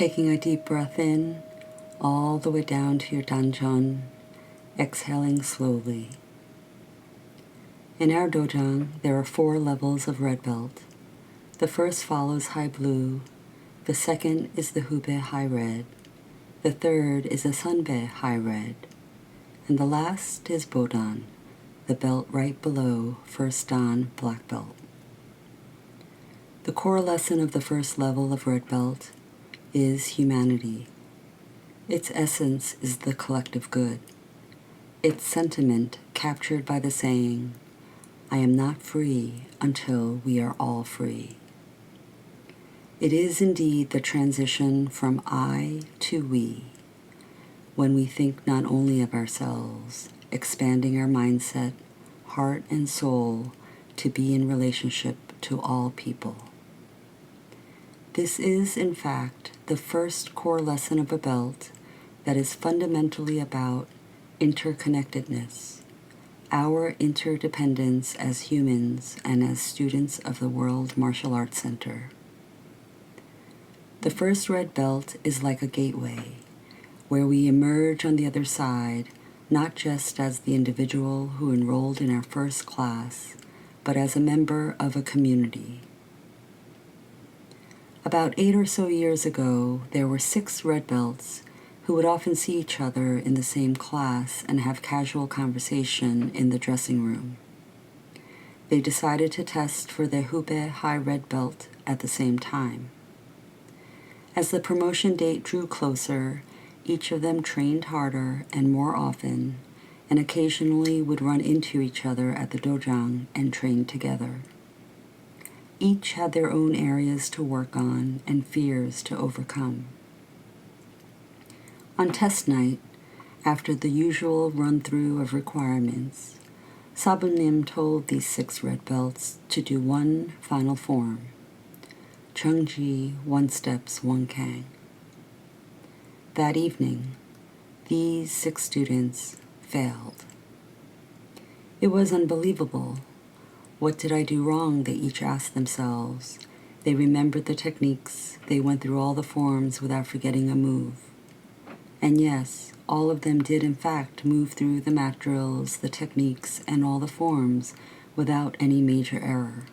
Taking a deep breath in, all the way down to your danjon, exhaling slowly. In our dojang, there are 4 levels of red belt. The first follows high blue, the second is the hube high red, the third is a sunbe high red, and the last is bodan, the belt right below first dan black belt. The core lesson of the first level of red belt is humanity. Its essence is the collective good. Its sentiment captured by the saying, I am not free until we are all free. It is indeed the transition from I to we, when we think not only of ourselves, expanding our mindset, heart and soul to be in relationship to all people. This is, in fact, the first core lesson of a belt that is fundamentally about interconnectedness, our interdependence as humans and as students of the World Martial Arts Center. The first red belt is like a gateway, where we emerge on the other side, not just as the individual who enrolled in our first class, but as a member of a community. About 8 or so years ago, there were 6 red belts who would often see each other in the same class and have casual conversation in the dressing room. They decided to test for their hube high red belt at the same time. As the promotion date drew closer, each of them trained harder and more often, and occasionally would run into each other at the dojang and train together. Each had their own areas to work on and fears to overcome. On test night, after the usual run-through of requirements, Sabunim told these 6 red belts to do one final form, Chungji 1 steps 1 kang. That evening, these 6 students failed. It was unbelievable. What did I do wrong? They each asked themselves. They remembered the techniques. They went through all the forms without forgetting a move. And yes, all of them did in fact move through the mat drills, the techniques, and all the forms without any major error.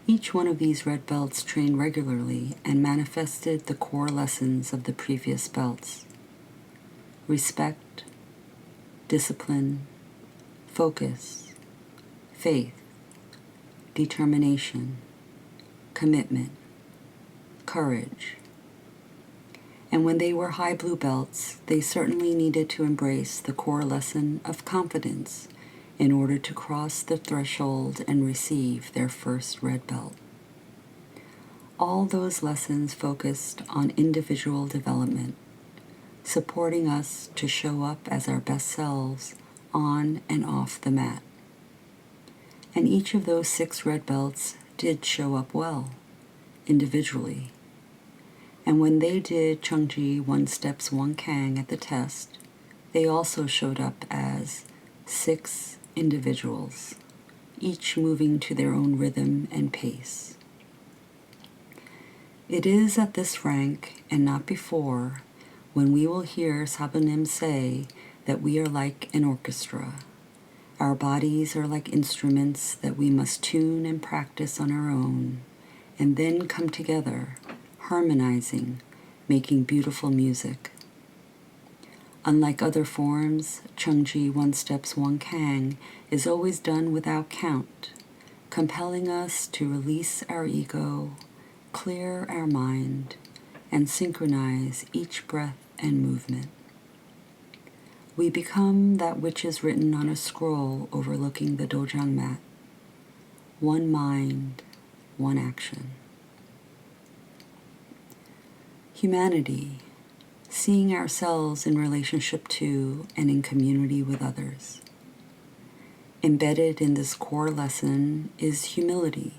Each one of these red belts trained regularly and manifested the core lessons of the previous belts. Respect, discipline, focus, faith, determination, commitment, courage. And when they were high blue belts, they certainly needed to embrace the core lesson of confidence in order to cross the threshold and receive their first red belt. All those lessons focused on individual development, supporting us to show up as our best selves on and off the mat. And each of those 6 red belts did show up well, individually. And when they did Chungji 1 steps 1 kang at the test, they also showed up as 6 individuals, each moving to their own rhythm and pace. It is at this rank, and not before, when we will hear Sabunim say that we are like an orchestra. Our bodies are like instruments that we must tune and practice on our own, and then come together, harmonizing, making beautiful music. Unlike other forms, Chungji 1 steps 1 kang is always done without count, compelling us to release our ego, clear our mind, and synchronize each breath and movement. We become that which is written on a scroll overlooking the dojang mat. One mind, one action. Humanity, seeing ourselves in relationship to and in community with others. Embedded in this core lesson is humility.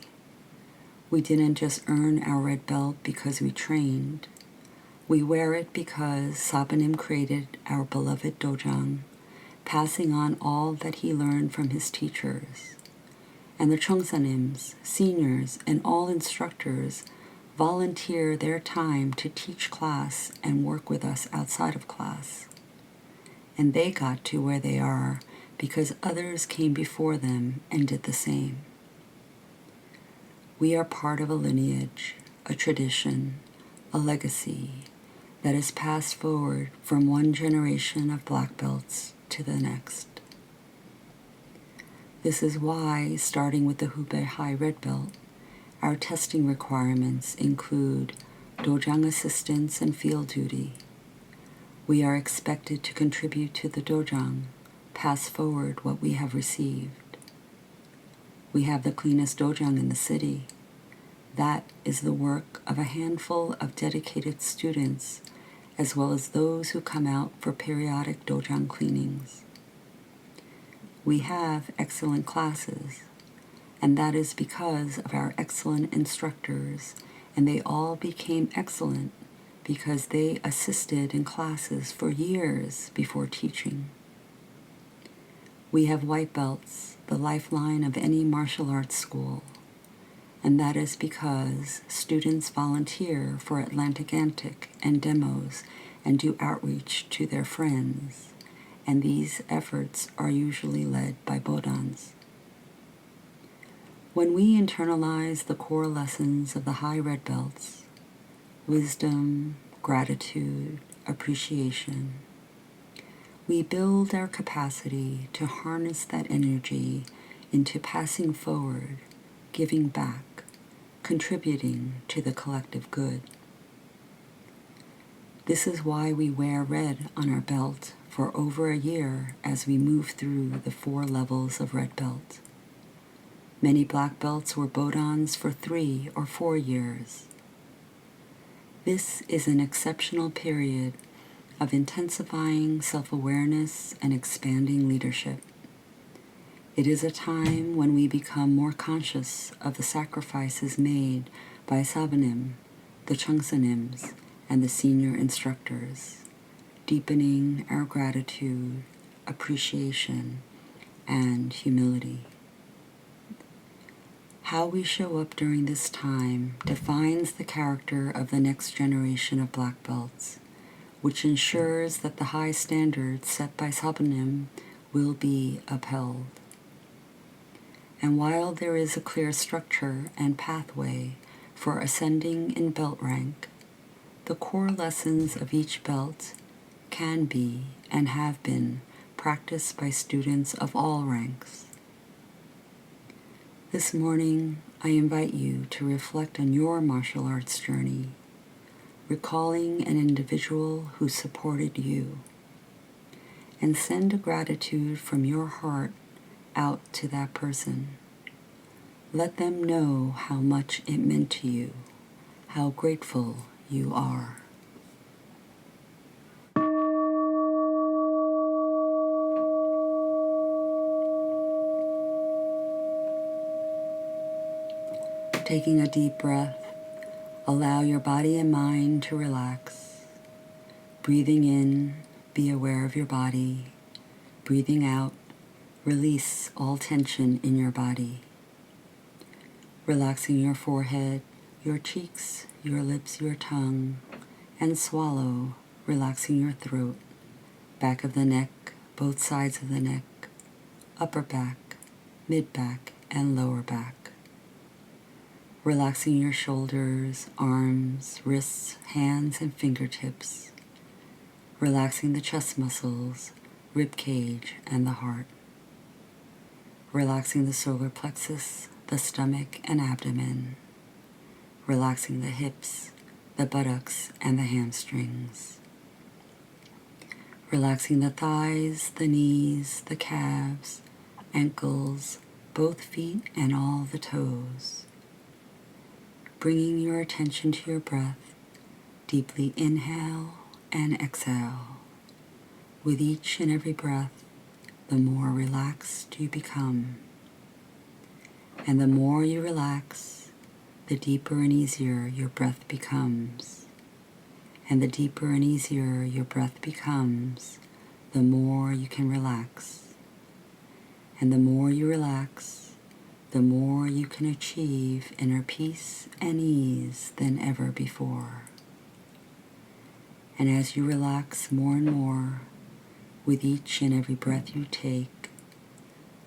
We didn't just earn our red belt because we trained. We wear it because Sabunim created our beloved dojang, passing on all that he learned from his teachers. And the Chongsanims, seniors, and all instructors volunteer their time to teach class and work with us outside of class. And they got to where they are because others came before them and did the same. We are part of a lineage, a tradition, a legacy that is passed forward from one generation of black belts to the next. This is why, starting with the Hubei High Red Belt, our testing requirements include dojang assistance and field duty. We are expected to contribute to the dojang, pass forward what we have received. We have the cleanest dojang in the city. That is the work of a handful of dedicated students, as well as those who come out for periodic dojang cleanings. We have excellent classes, and that is because of our excellent instructors, and they all became excellent because they assisted in classes for years before teaching. We have white belts, the lifeline of any martial arts school, and that is because students volunteer for Atlantic Antic and demos and do outreach to their friends, and these efforts are usually led by bodans. When we internalize the core lessons of the high red belts, wisdom, gratitude, appreciation, we build our capacity to harness that energy into passing forward, giving back, contributing to the collective good. This is why we wear red on our belt for over a year as we move through the 4 levels of red belt. Many black belts were bodans for 3 or 4 years. This is an exceptional period of intensifying self-awareness and expanding leadership. It is a time when we become more conscious of the sacrifices made by Sabanim, the Cheongsanims, and the senior instructors, deepening our gratitude, appreciation, and humility. How we show up during this time defines the character of the next generation of black belts, which ensures that the high standards set by Sabanim will be upheld. And while there is a clear structure and pathway for ascending in belt rank, the core lessons of each belt can be and have been practiced by students of all ranks. This morning, I invite you to reflect on your martial arts journey, recalling an individual who supported you, and send a gratitude from your heart out to that person. Let them know how much it meant to you, how grateful you are. Taking a deep breath, allow your body and mind to relax. Breathing in, be aware of your body. Breathing out, release all tension in your body. Relaxing your forehead, your cheeks, your lips, your tongue, and swallow, relaxing your throat, back of the neck, both sides of the neck, upper back, mid back, and lower back. Relaxing your shoulders, arms, wrists, hands, and fingertips. Relaxing the chest muscles, rib cage, and the heart. Relaxing the solar plexus, the stomach, and abdomen. Relaxing the hips, the buttocks, and the hamstrings. Relaxing the thighs, the knees, the calves, ankles, both feet, and all the toes. Bringing your attention to your breath, deeply inhale and exhale. With each and every breath, the more relaxed you become. And the more you relax, the deeper and easier your breath becomes. And the deeper and easier your breath becomes, the more you can relax. And the more you relax, the more you can achieve inner peace and ease than ever before. And as you relax more and more with each and every breath you take,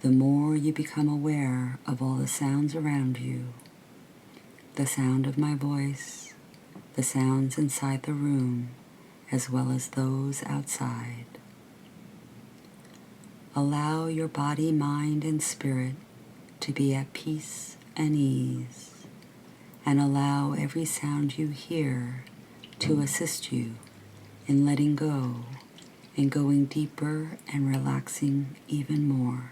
the more you become aware of all the sounds around you, the sound of my voice, the sounds inside the room, as well as those outside. Allow your body, mind, and spirit to be at peace and ease, and allow every sound you hear to assist you in letting go and going deeper and relaxing even more.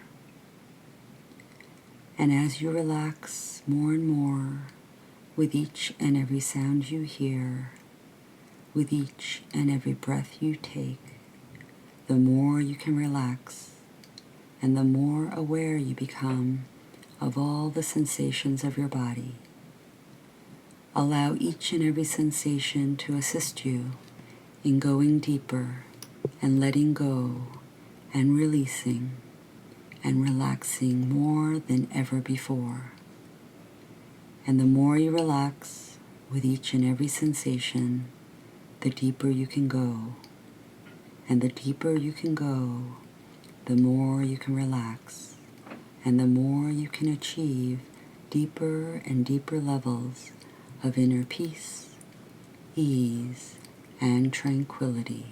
And as you relax more and more with each and every sound you hear, with each and every breath you take, the more you can relax and the more aware you become of all the sensations of your body. Allow each and every sensation to assist you in going deeper and letting go and releasing and relaxing more than ever before. And the more you relax with each and every sensation, the deeper you can go. And the deeper you can go, the more you can relax, and the more you can achieve deeper and deeper levels of inner peace, ease, and tranquility.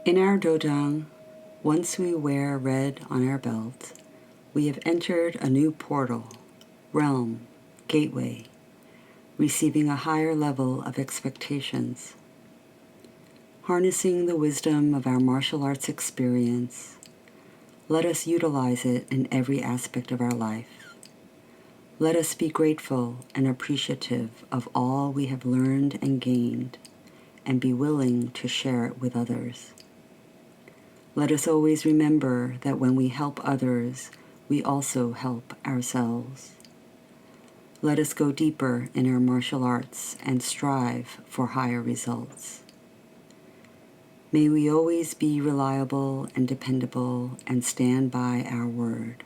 In our dojang, once we wear red on our belt, we have entered a new portal, realm, gateway, receiving a higher level of expectations. Harnessing the wisdom of our martial arts experience, let us utilize it in every aspect of our life. Let us be grateful and appreciative of all we have learned and gained, and be willing to share it with others. Let us always remember that when we help others, we also help ourselves. Let us go deeper in our martial arts and strive for higher results. May we always be reliable and dependable and stand by our word.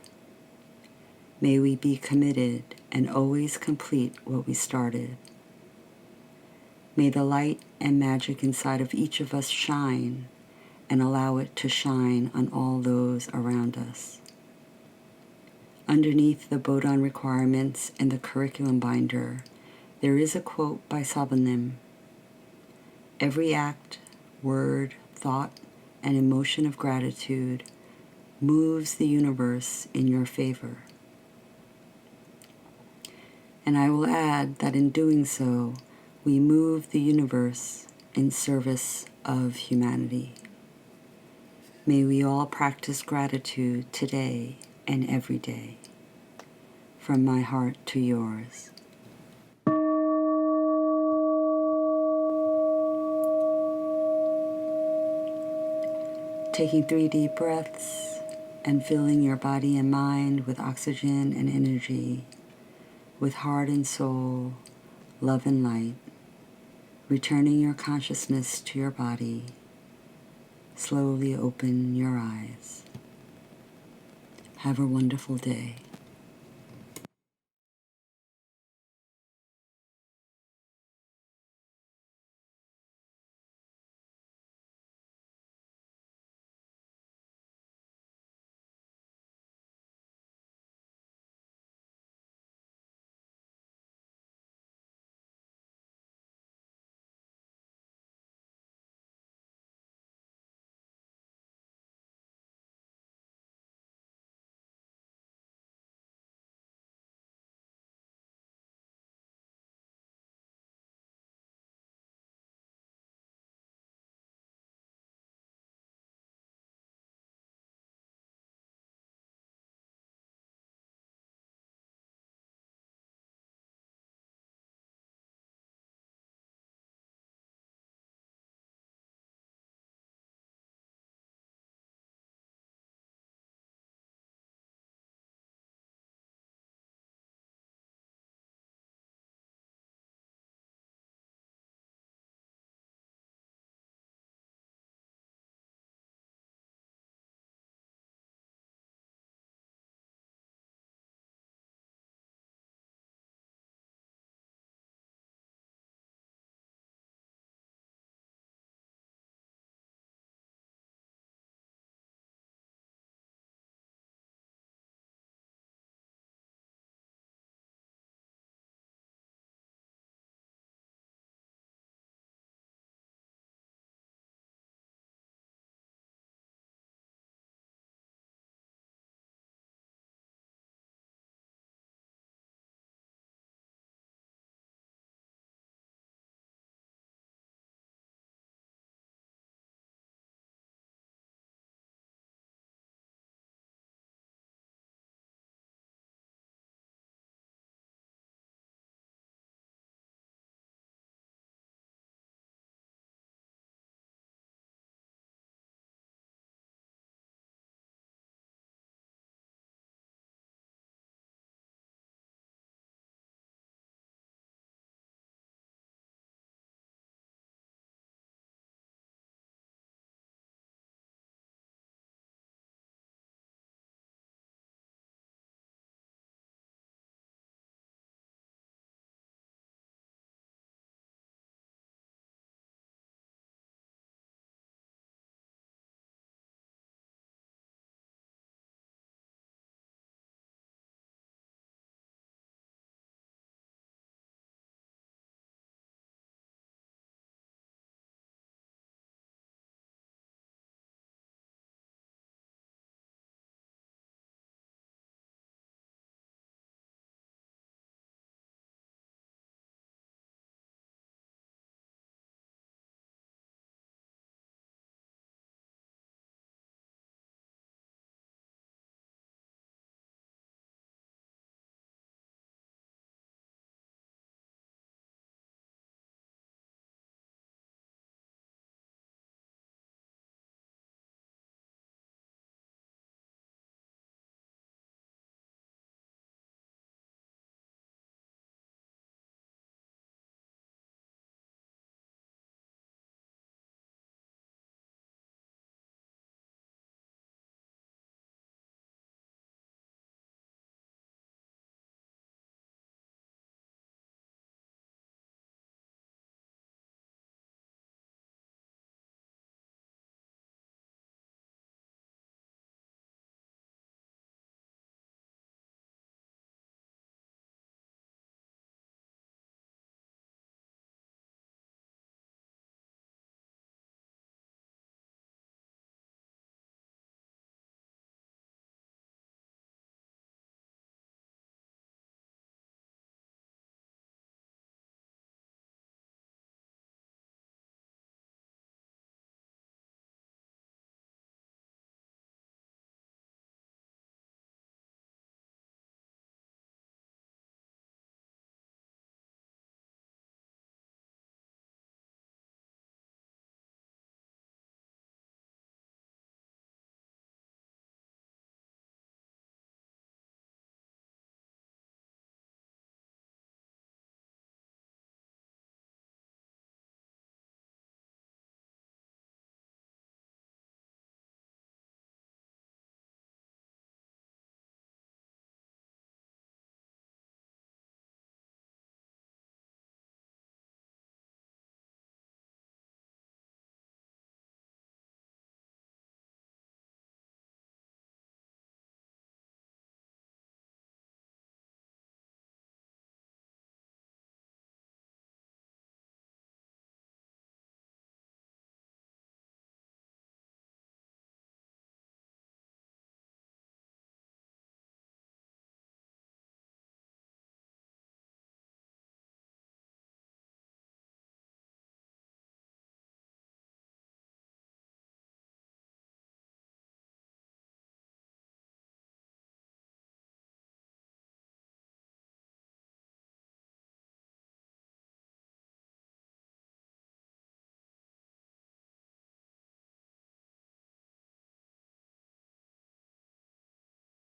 May we be committed and always complete what we started. May the light and magic inside of each of us shine and allow it to shine on all those around us. Underneath the Bodon requirements in the curriculum binder, there is a quote by Sabanim. Every act, word, thought, and emotion of gratitude moves the universe in your favor. And I will add that in doing so, we move the universe in service of humanity. May we all practice gratitude today and every day. From my heart to yours. Taking 3 deep breaths and filling your body and mind with oxygen and energy, with heart and soul, love and light, returning your consciousness to your body. Slowly open your eyes. Have a wonderful day.